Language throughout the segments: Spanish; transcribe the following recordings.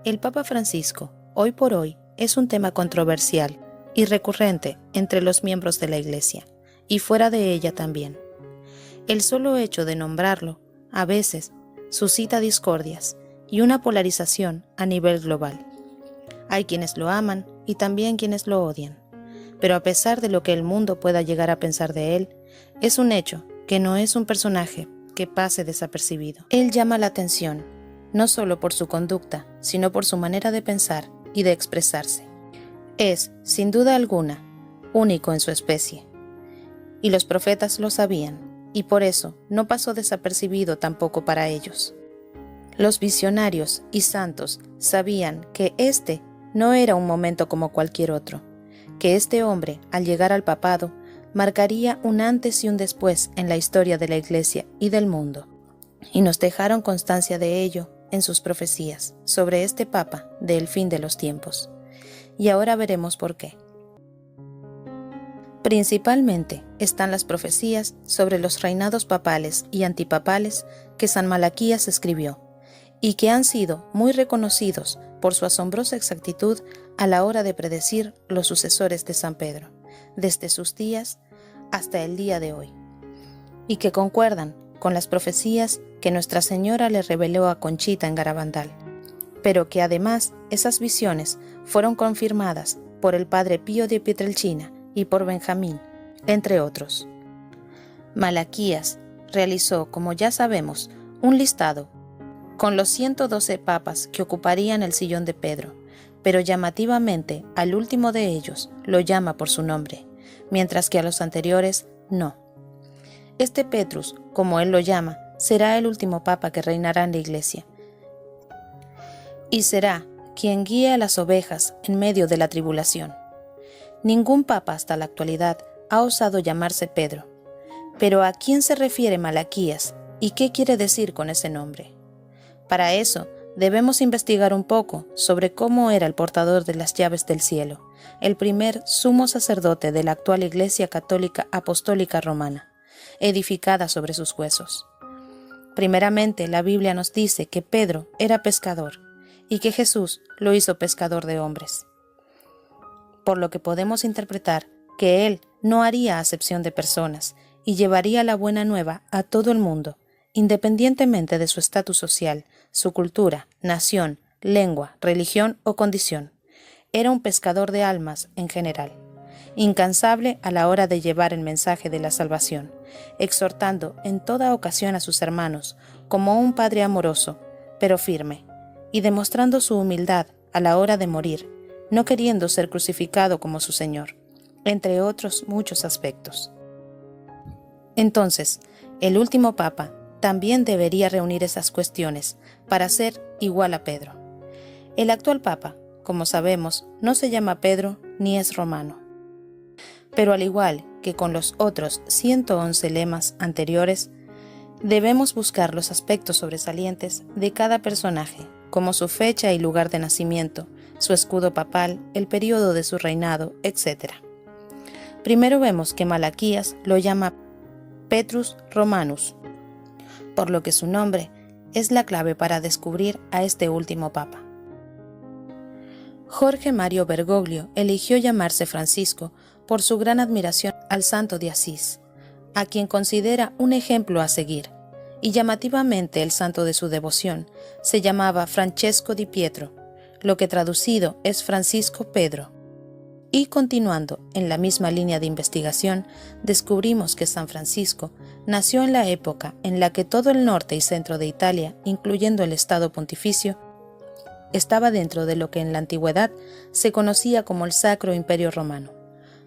El Papa Francisco, hoy por hoy, es un tema controversial y recurrente entre los miembros de la Iglesia, y fuera de ella también. El solo hecho de nombrarlo, a veces, suscita discordias y una polarización a nivel global. Hay quienes lo aman y también quienes lo odian, pero a pesar de lo que el mundo pueda llegar a pensar de él, es un hecho que no es un personaje que pase desapercibido. Él llama la atención, no solo por su conducta, sino por su manera de pensar y de expresarse. Es, sin duda alguna, único en su especie. Y los profetas lo sabían, y por eso no pasó desapercibido tampoco para ellos. Los visionarios y santos sabían que este no era un momento como cualquier otro, que este hombre, al llegar al papado, marcaría un antes y un después en la historia de la Iglesia y del mundo, y nos dejaron constancia de ello en sus profecías sobre este Papa del fin de los tiempos. Y ahora veremos por qué. Principalmente están las profecías sobre los reinados papales y antipapales que San Malaquías escribió, y que han sido muy reconocidos por su asombrosa exactitud a la hora de predecir los sucesores de San Pedro, desde sus días hasta el día de hoy, y que concuerdan con las profecías que Nuestra Señora le reveló a Conchita en Garabandal, pero que además esas visiones fueron confirmadas por el padre Pío de Pietrelcina y por Benjamín, entre otros. Malaquías realizó, como ya sabemos, un listado con los 112 papas que ocuparían el sillón de Pedro, pero llamativamente al último de ellos lo llama por su nombre, mientras que a los anteriores no. Este Petrus, como él lo llama, será el último papa que reinará en la Iglesia, y será quien guíe a las ovejas en medio de la tribulación. Ningún papa hasta la actualidad ha osado llamarse Pedro, pero ¿a quién se refiere Malaquías y qué quiere decir con ese nombre? Para eso debemos investigar un poco sobre cómo era el portador de las llaves del cielo, el primer sumo sacerdote de la actual Iglesia Católica Apostólica Romana, edificada sobre sus huesos. Primeramente, la Biblia nos dice que Pedro era pescador y que Jesús lo hizo pescador de hombres, por lo que podemos interpretar que él no haría acepción de personas y llevaría la buena nueva a todo el mundo, independientemente de su estatus social, su cultura, nación, lengua, religión o condición. Era un pescador de almas en general, incansable a la hora de llevar el mensaje de la salvación, exhortando en toda ocasión a sus hermanos como un padre amoroso, pero firme, y demostrando su humildad a la hora de morir, no queriendo ser crucificado como su Señor, entre otros muchos aspectos. Entonces, el último Papa también debería reunir esas cuestiones para ser igual a Pedro. El actual Papa, como sabemos, no se llama Pedro ni es romano. Pero al igual que con los otros 111 lemas anteriores, debemos buscar los aspectos sobresalientes de cada personaje, como su fecha y lugar de nacimiento, su escudo papal, el periodo de su reinado, etc. Primero vemos que Malaquías lo llama Petrus Romanus, por lo que su nombre es la clave para descubrir a este último papa. Jorge Mario Bergoglio eligió llamarse Francisco por su gran admiración al santo de Asís, a quien considera un ejemplo a seguir, y llamativamente el santo de su devoción se llamaba Francesco di Pietro, lo que traducido es Francisco Pedro. Y continuando en la misma línea de investigación, descubrimos que San Francisco nació en la época en la que todo el norte y centro de Italia, incluyendo el Estado Pontificio, estaba dentro de lo que en la antigüedad se conocía como el Sacro Imperio Romano,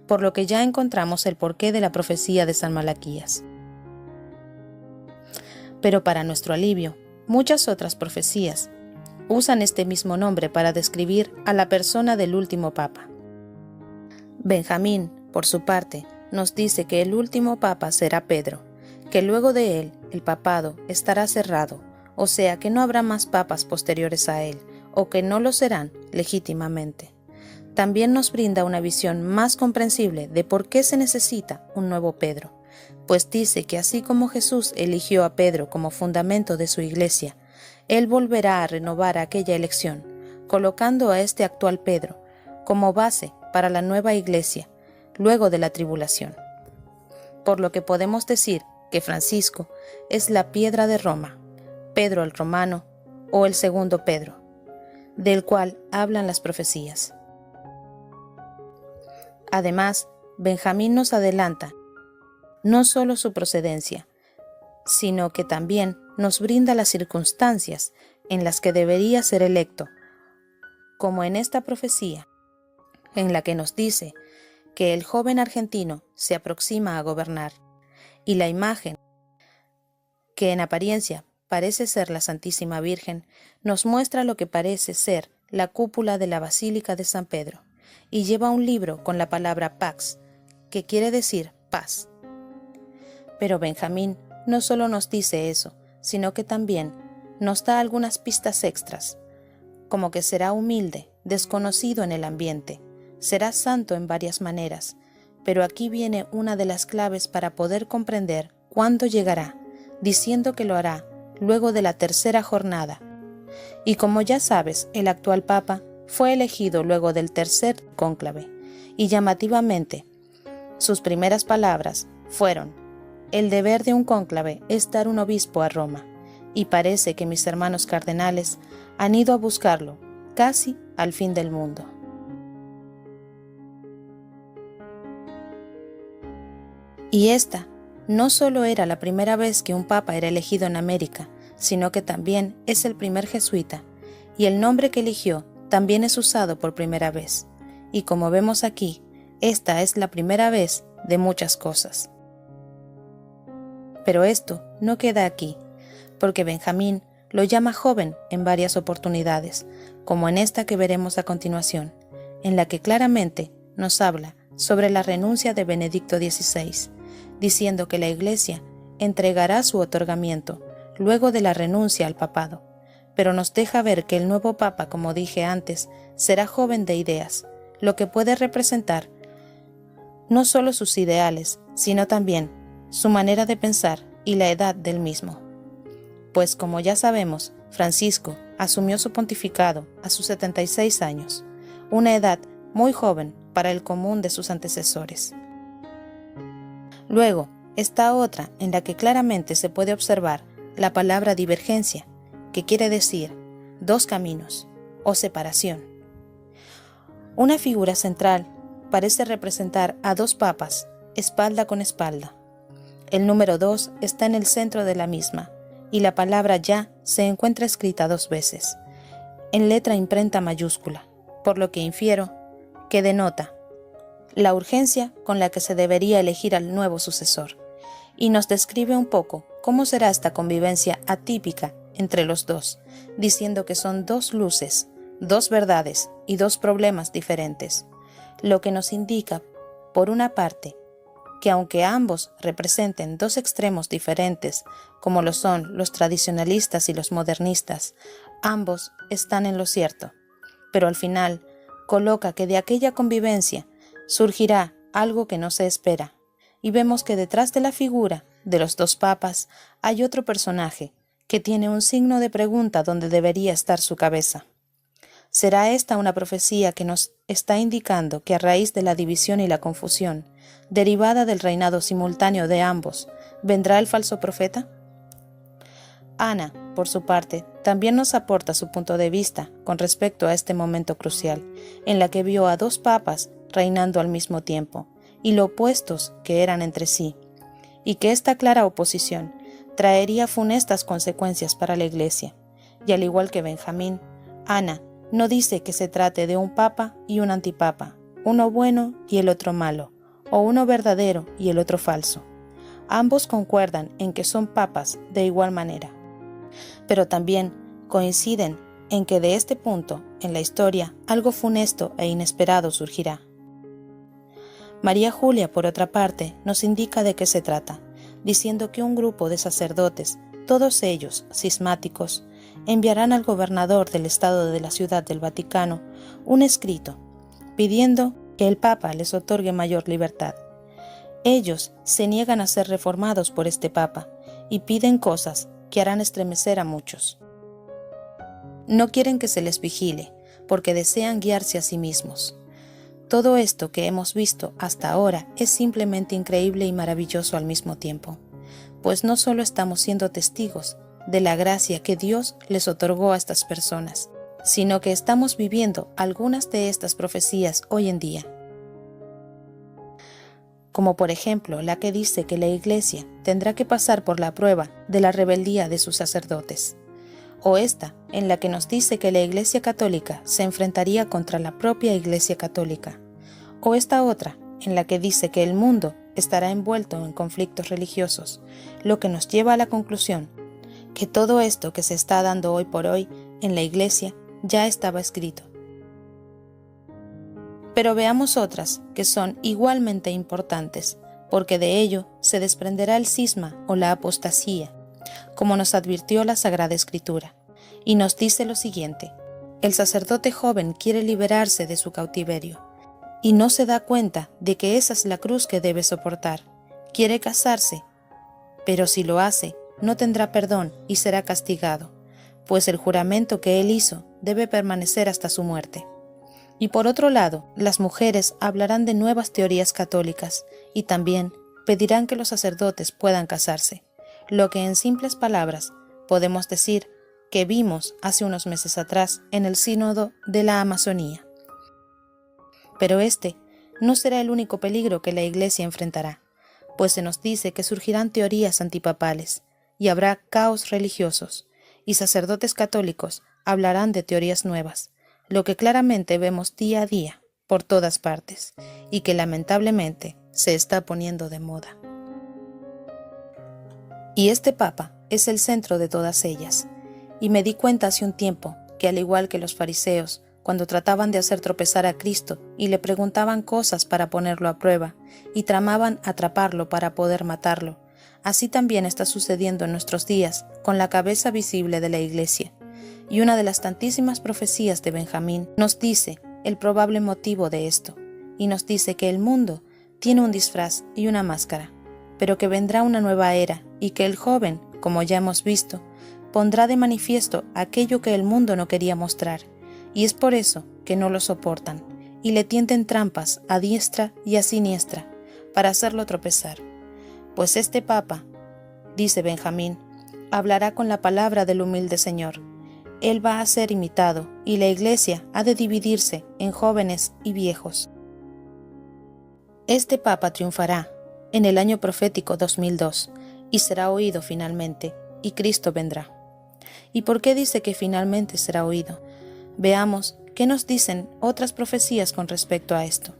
por lo que ya encontramos el porqué de la profecía de San Malaquías. Pero para nuestro alivio, muchas otras profecías usan este mismo nombre para describir a la persona del último papa. Benjamín, por su parte, nos dice que el último papa será Pedro, que luego de él el papado estará cerrado, o sea que no habrá más papas posteriores a él, o que no lo serán legítimamente. También nos brinda una visión más comprensible de por qué se necesita un nuevo Pedro, pues dice que así como Jesús eligió a Pedro como fundamento de su iglesia, él volverá a renovar aquella elección, colocando a este actual Pedro como base para la nueva iglesia luego de la tribulación. Por lo que podemos decir que Francisco es la piedra de Roma, Pedro el Romano o el segundo Pedro, del cual hablan las profecías. Además, Benjamín nos adelanta no solo su procedencia, sino que también nos brinda las circunstancias en las que debería ser electo, como en esta profecía, en la que nos dice que el joven argentino se aproxima a gobernar, y la imagen, que en apariencia parece ser la Santísima Virgen, nos muestra lo que parece ser la cúpula de la Basílica de San Pedro, y lleva un libro con la palabra Pax, que quiere decir paz. Pero Benjamín no solo nos dice eso, sino que también nos da algunas pistas extras, como que será humilde, desconocido en el ambiente, será santo en varias maneras, pero aquí viene una de las claves para poder comprender cuándo llegará, diciendo que lo hará luego de la tercera jornada. Y como ya sabes, el actual Papa fue elegido luego del tercer cónclave, y llamativamente, sus primeras palabras fueron: el deber de un cónclave es dar un obispo a Roma, y parece que mis hermanos cardenales han ido a buscarlo casi al fin del mundo. Y esta no solo era la primera vez que un papa era elegido en América, sino que también es el primer jesuita, y el nombre que eligió también es usado por primera vez. Y como vemos aquí, esta es la primera vez de muchas cosas. Pero esto no queda aquí, porque Benjamín lo llama joven en varias oportunidades, como en esta que veremos a continuación, en la que claramente nos habla sobre la renuncia de Benedicto XVI, diciendo que la Iglesia entregará su otorgamiento luego de la renuncia al papado, pero nos deja ver que el nuevo Papa, como dije antes, será joven de ideas, lo que puede representar no solo sus ideales, sino también su manera de pensar y la edad del mismo. Pues como ya sabemos, Francisco asumió su pontificado a sus 76 años, una edad muy joven para el común de sus antecesores. Luego está otra en la que claramente se puede observar la palabra divergencia, que quiere decir dos caminos o separación. Una figura central parece representar a dos papas, espalda con espalda. El número 2 está en el centro de la misma, y la palabra ya se encuentra escrita 2 veces, en letra imprenta mayúscula, por lo que infiero que denota la urgencia con la que se debería elegir al nuevo sucesor, y nos describe un poco cómo será esta convivencia atípica entre los dos, diciendo que son dos luces, dos verdades y dos problemas diferentes, lo que nos indica, por una parte, que aunque ambos representen dos extremos diferentes, como lo son los tradicionalistas y los modernistas, ambos están en lo cierto, pero al final coloca que de aquella convivencia surgirá algo que no se espera, y vemos que detrás de la figura de los dos papas hay otro personaje que tiene un signo de pregunta donde debería estar su cabeza. ¿Será esta una profecía que nos está indicando que a raíz de la división y la confusión, derivada del reinado simultáneo de ambos, vendrá el falso profeta? Ana, por su parte, también nos aporta su punto de vista con respecto a este momento crucial, en la que vio a dos papas reinando al mismo tiempo, y lo opuestos que eran entre sí, y que esta clara oposición traería funestas consecuencias para la Iglesia, y al igual que Benjamín, Ana no dice que se trate de un papa y un antipapa, uno bueno y el otro malo, o uno verdadero y el otro falso. Ambos concuerdan en que son papas de igual manera, pero también coinciden en que de este punto en la historia algo funesto e inesperado surgirá. María Julia, por otra parte, nos indica de qué se trata, diciendo que un grupo de sacerdotes, todos ellos cismáticos, enviarán al gobernador del estado de la Ciudad del Vaticano un escrito pidiendo que el Papa les otorgue mayor libertad. Ellos se niegan a ser reformados por este Papa y piden cosas que harán estremecer a muchos. No quieren que se les vigile, porque desean guiarse a sí mismos. Todo esto que hemos visto hasta ahora es simplemente increíble y maravilloso al mismo tiempo, pues no solo estamos siendo testigos de la gracia que Dios les otorgó a estas personas, sino que estamos viviendo algunas de estas profecías hoy en día. Como por ejemplo la que dice que la Iglesia tendrá que pasar por la prueba de la rebeldía de sus sacerdotes, o esta en la que nos dice que la Iglesia Católica se enfrentaría contra la propia Iglesia Católica, o esta otra en la que dice que el mundo estará envuelto en conflictos religiosos, lo que nos lleva a la conclusión que todo esto que se está dando hoy por hoy en la Iglesia ya estaba escrito. Pero veamos otras que son igualmente importantes, porque de ello se desprenderá el cisma o la apostasía, como nos advirtió la Sagrada Escritura, y nos dice lo siguiente: el sacerdote joven quiere liberarse de su cautiverio, y no se da cuenta de que esa es la cruz que debe soportar. Quiere casarse, pero si lo hace, no tendrá perdón y será castigado, pues el juramento que él hizo debe permanecer hasta su muerte. Y por otro lado, las mujeres hablarán de nuevas teorías católicas y también pedirán que los sacerdotes puedan casarse, lo que en simples palabras podemos decir que vimos hace unos meses atrás en el Sínodo de la Amazonía. Pero este no será el único peligro que la Iglesia enfrentará, pues se nos dice que surgirán teorías antipapales y habrá caos religiosos, y sacerdotes católicos hablarán de teorías nuevas, lo que claramente vemos día a día por todas partes y que lamentablemente se está poniendo de moda. Y este Papa es el centro de todas ellas, y me di cuenta hace un tiempo que, al igual que los fariseos, cuando trataban de hacer tropezar a Cristo y le preguntaban cosas para ponerlo a prueba y tramaban atraparlo para poder matarlo, así también está sucediendo en nuestros días con la cabeza visible de la Iglesia. Y una de las tantísimas profecías de Benjamín nos dice el probable motivo de esto, y nos dice que el mundo tiene un disfraz y una máscara, pero que vendrá una nueva era y que el joven, como ya hemos visto, pondrá de manifiesto aquello que el mundo no quería mostrar, y es por eso que no lo soportan y le tienden trampas a diestra y a siniestra para hacerlo tropezar. Pues este Papa, dice Benjamín, hablará con la palabra del humilde Señor. Él va a ser imitado y la Iglesia ha de dividirse en jóvenes y viejos. Este Papa triunfará en el año profético 2002 y será oído finalmente, y Cristo vendrá. ¿Y por qué dice que finalmente será oído? Veamos qué nos dicen otras profecías con respecto a esto.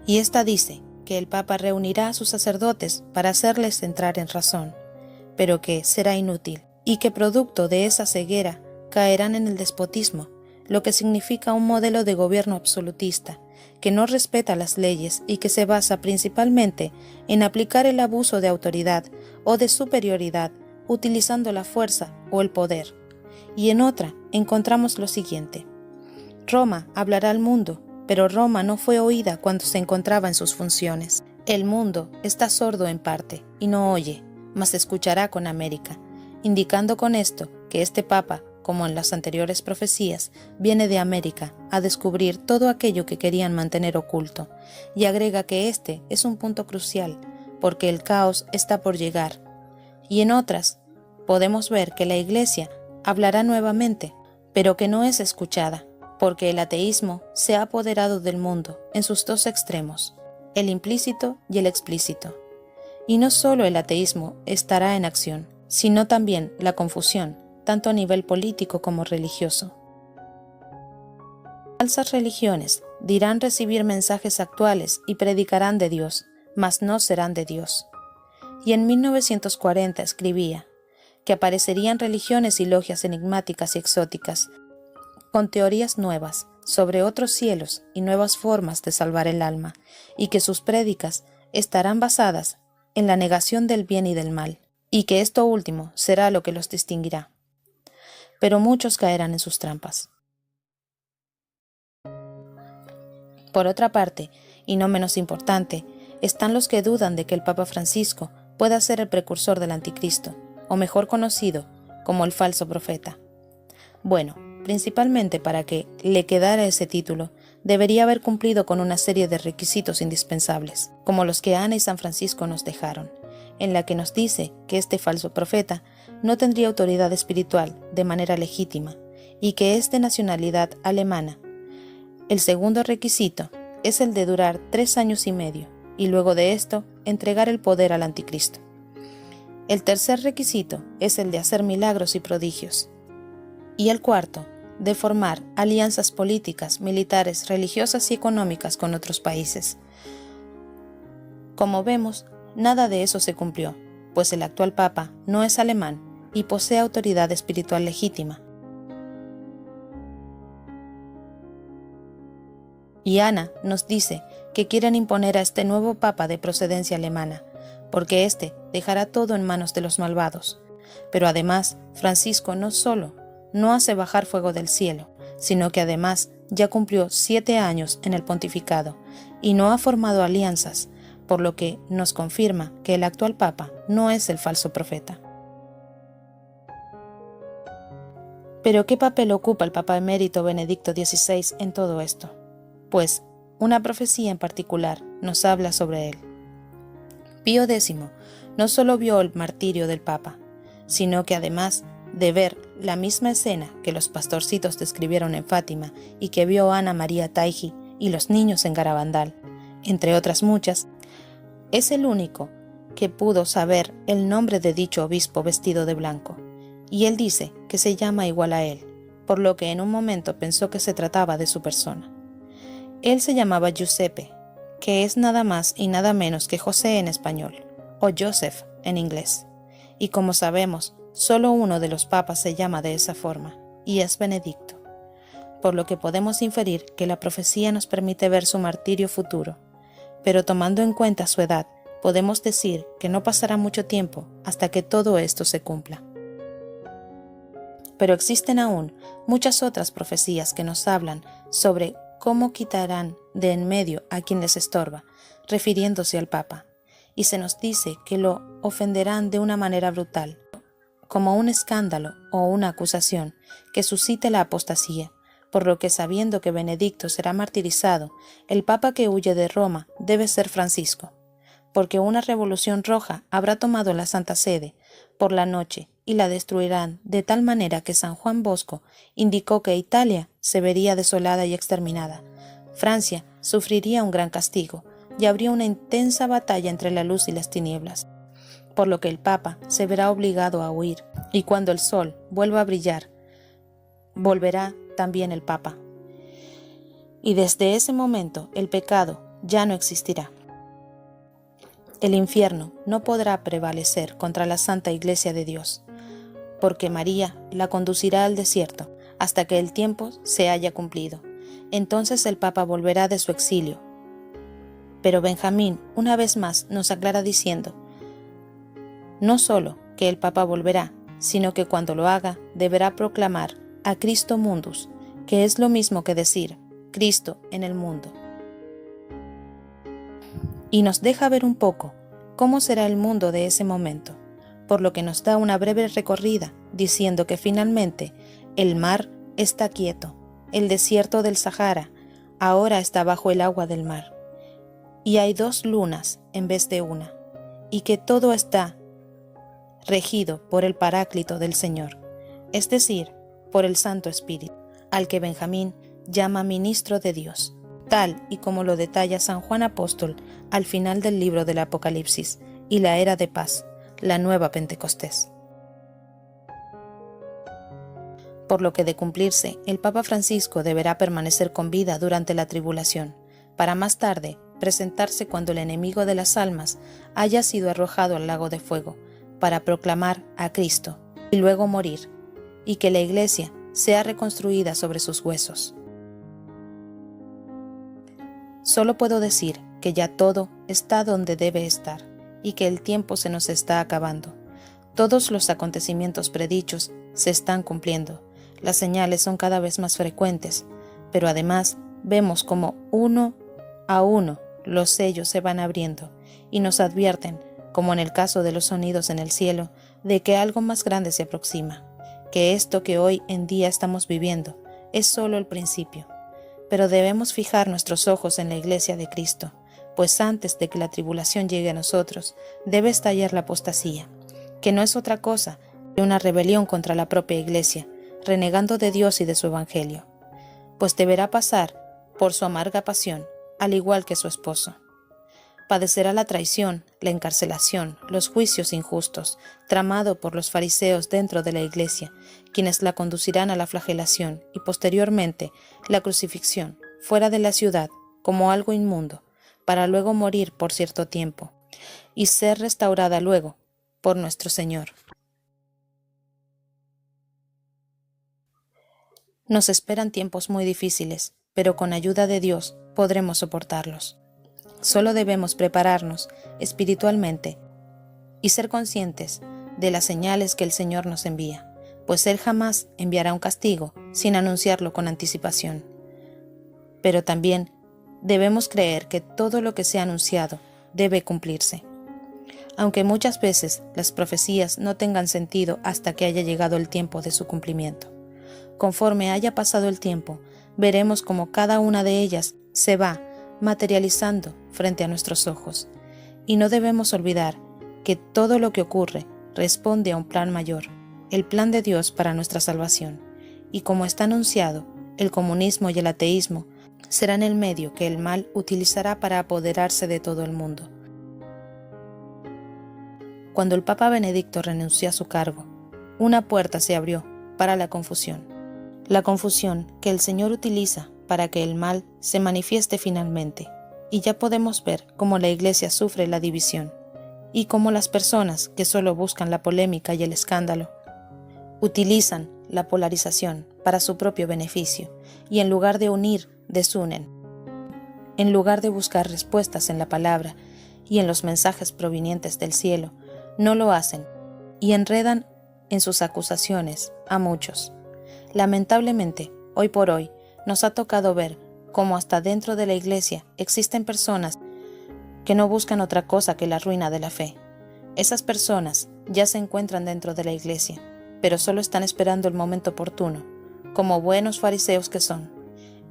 Y esta dice que el Papa reunirá a sus sacerdotes para hacerles entrar en razón, pero que será inútil, y que producto de esa ceguera caerán en el despotismo, lo que significa un modelo de gobierno absolutista, que no respeta las leyes y que se basa principalmente en aplicar el abuso de autoridad o de superioridad utilizando la fuerza o el poder. Y en otra encontramos lo siguiente: Roma hablará al mundo, pero Roma no fue oída cuando se encontraba en sus funciones. El mundo está sordo en parte y no oye, mas escuchará con América, indicando con esto que este Papa, como en las anteriores profecías, viene de América a descubrir todo aquello que querían mantener oculto, y agrega que este es un punto crucial, porque el caos está por llegar. Y en otras, podemos ver que la Iglesia hablará nuevamente, pero que no es escuchada, porque el ateísmo se ha apoderado del mundo en sus dos extremos, el implícito y el explícito. Y no solo el ateísmo estará en acción, sino también la confusión, tanto a nivel político como religioso. Falsas religiones dirán recibir mensajes actuales y predicarán de Dios, mas no serán de Dios. Y en 1940 escribía que aparecerían religiones y logias enigmáticas y exóticas, con teorías nuevas sobre otros cielos y nuevas formas de salvar el alma, y que sus prédicas estarán basadas en la negación del bien y del mal, y que esto último será lo que los distinguirá. Pero muchos caerán en sus trampas. Por otra parte, y no menos importante, están los que dudan de que el Papa Francisco pueda ser el precursor del Anticristo, o mejor conocido como el falso profeta. Bueno, principalmente para que le quedara ese título, debería haber cumplido con una serie de requisitos indispensables, como los que Ana y San Francisco nos dejaron, en la que nos dice que este falso profeta no tendría autoridad espiritual de manera legítima y que es de nacionalidad alemana. El segundo requisito es el de durar 3 años y medio y luego de esto entregar el poder al anticristo. El tercer requisito es el de hacer milagros y prodigios. Y el cuarto, de formar alianzas políticas, militares, religiosas y económicas con otros países. Como vemos, nada de eso se cumplió, pues el actual Papa no es alemán y posee autoridad espiritual legítima. Y Ana nos dice que quieren imponer a este nuevo Papa de procedencia alemana, porque éste dejará todo en manos de los malvados. Pero además, Francisco no solo no hace bajar fuego del cielo, sino que además ya cumplió 7 años en el pontificado y no ha formado alianzas, por lo que nos confirma que el actual Papa no es el falso profeta. Pero ¿qué papel ocupa el Papa emérito Benedicto XVI en todo esto? Pues una profecía en particular nos habla sobre él. Pío X no solo vio el martirio del Papa, sino que además de ver la misma escena que los pastorcitos describieron en Fátima y que vio Ana María Taigi y los niños en Garabandal, entre otras muchas, es el único que pudo saber el nombre de dicho obispo vestido de blanco, y él dice que se llama igual a él, por lo que en un momento pensó que se trataba de su persona. Él se llamaba Giuseppe, que es nada más y nada menos que José en español, o Joseph en inglés, y como sabemos, solo uno de los papas se llama de esa forma, y es Benedicto, por lo que podemos inferir que la profecía nos permite ver su martirio futuro, pero tomando en cuenta su edad, podemos decir que no pasará mucho tiempo hasta que todo esto se cumpla. Pero existen aún muchas otras profecías que nos hablan sobre cómo quitarán de en medio a quien les estorba, refiriéndose al Papa, y se nos dice que lo ofenderán de una manera brutal, como un escándalo o una acusación que suscite la apostasía, por lo que sabiendo que Benedicto será martirizado, el Papa que huye de Roma debe ser Francisco, porque una revolución roja habrá tomado la Santa Sede por la noche y la destruirán de tal manera que San Juan Bosco indicó que Italia se vería desolada y exterminada, Francia sufriría un gran castigo y habría una intensa batalla entre la luz y las tinieblas, por lo que el Papa se verá obligado a huir, y cuando el sol vuelva a brillar, volverá también el Papa. Y desde ese momento el pecado ya no existirá. El infierno no podrá prevalecer contra la Santa Iglesia de Dios, porque María la conducirá al desierto hasta que el tiempo se haya cumplido. Entonces el Papa volverá de su exilio. Pero Benjamín una vez más nos aclara diciendo, no solo que el Papa volverá, sino que cuando lo haga deberá proclamar a Cristo Mundus, que es lo mismo que decir Cristo en el mundo. Y nos deja ver un poco cómo será el mundo de ese momento, por lo que nos da una breve recorrida diciendo que finalmente el mar está quieto, el desierto del Sahara ahora está bajo el agua del mar, y hay 2 lunas en vez de una, y que todo está regido por el Paráclito del Señor, es decir, por el Santo Espíritu, al que Benjamín llama ministro de Dios, tal y como lo detalla San Juan Apóstol al final del libro del Apocalipsis y la era de paz, la nueva Pentecostés. Por lo que de cumplirse, el Papa Francisco deberá permanecer con vida durante la tribulación, para más tarde presentarse cuando el enemigo de las almas haya sido arrojado al lago de fuego, para proclamar a Cristo y luego morir, y que la Iglesia sea reconstruida sobre sus huesos. Solo puedo decir que ya todo está donde debe estar y que el tiempo se nos está acabando. Todos los acontecimientos predichos se están cumpliendo, las señales son cada vez más frecuentes, pero además vemos como uno a uno los sellos se van abriendo y nos advierten, como en el caso de los sonidos en el cielo, de que algo más grande se aproxima, que esto que hoy en día estamos viviendo es solo el principio, pero debemos fijar nuestros ojos en la Iglesia de Cristo, pues antes de que la tribulación llegue a nosotros, debe estallar la apostasía, que no es otra cosa que una rebelión contra la propia Iglesia, renegando de Dios y de su Evangelio, pues deberá pasar por su amarga pasión, al igual que su esposo. Padecerá la traición, la encarcelación, los juicios injustos, tramado por los fariseos dentro de la Iglesia, quienes la conducirán a la flagelación y posteriormente la crucifixión fuera de la ciudad como algo inmundo, para luego morir por cierto tiempo, y ser restaurada luego por nuestro Señor. Nos esperan tiempos muy difíciles, pero con ayuda de Dios podremos soportarlos. Solo debemos prepararnos espiritualmente y ser conscientes de las señales que el Señor nos envía, pues Él jamás enviará un castigo sin anunciarlo con anticipación. Pero también debemos creer que todo lo que sea anunciado debe cumplirse, aunque muchas veces las profecías no tengan sentido hasta que haya llegado el tiempo de su cumplimiento. Conforme haya pasado el tiempo, veremos cómo cada una de ellas se va materializando frente a nuestros ojos, y no debemos olvidar que todo lo que ocurre responde a un plan mayor, el plan de Dios para nuestra salvación, y como está anunciado, el comunismo y el ateísmo serán el medio que el mal utilizará para apoderarse de todo el mundo. Cuando el Papa Benedicto renunció a su cargo, una puerta se abrió para la confusión que el Señor utiliza para que el mal se manifieste finalmente, y ya podemos ver cómo la Iglesia sufre la división, y cómo las personas que solo buscan la polémica y el escándalo utilizan la polarización para su propio beneficio, y en lugar de unir, desunen. En lugar de buscar respuestas en la palabra y en los mensajes provenientes del cielo, no lo hacen, y enredan en sus acusaciones a muchos. Lamentablemente, hoy por hoy, nos ha tocado ver cómo hasta dentro de la Iglesia existen personas que no buscan otra cosa que la ruina de la fe. Esas personas ya se encuentran dentro de la Iglesia, pero solo están esperando el momento oportuno, como buenos fariseos que son.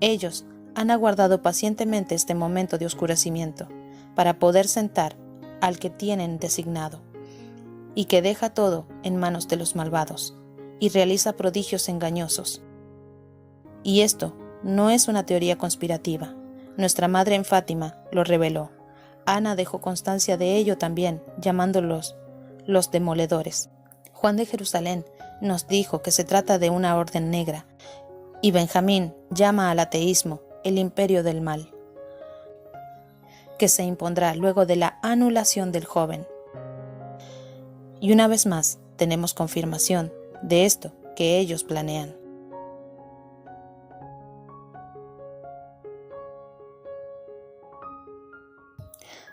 Ellos han aguardado pacientemente este momento de oscurecimiento para poder sentar al que tienen designado, y que deja todo en manos de los malvados y realiza prodigios engañosos. Y esto no es una teoría conspirativa. Nuestra madre en Fátima lo reveló. Ana dejó constancia de ello también, llamándolos los demoledores. Juan de Jerusalén nos dijo que se trata de una orden negra, y Benjamín llama al ateísmo el imperio del mal, que se impondrá luego de la anulación del joven. Y una vez más tenemos confirmación de esto que ellos planean.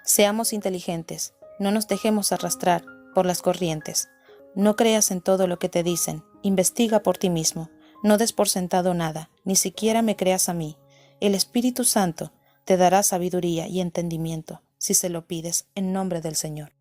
Seamos inteligentes, no nos dejemos arrastrar por las corrientes. No creas en todo lo que te dicen, investiga por ti mismo, no des por sentado nada, ni siquiera me creas a mí. El Espíritu Santo te dará sabiduría y entendimiento si se lo pides en nombre del Señor.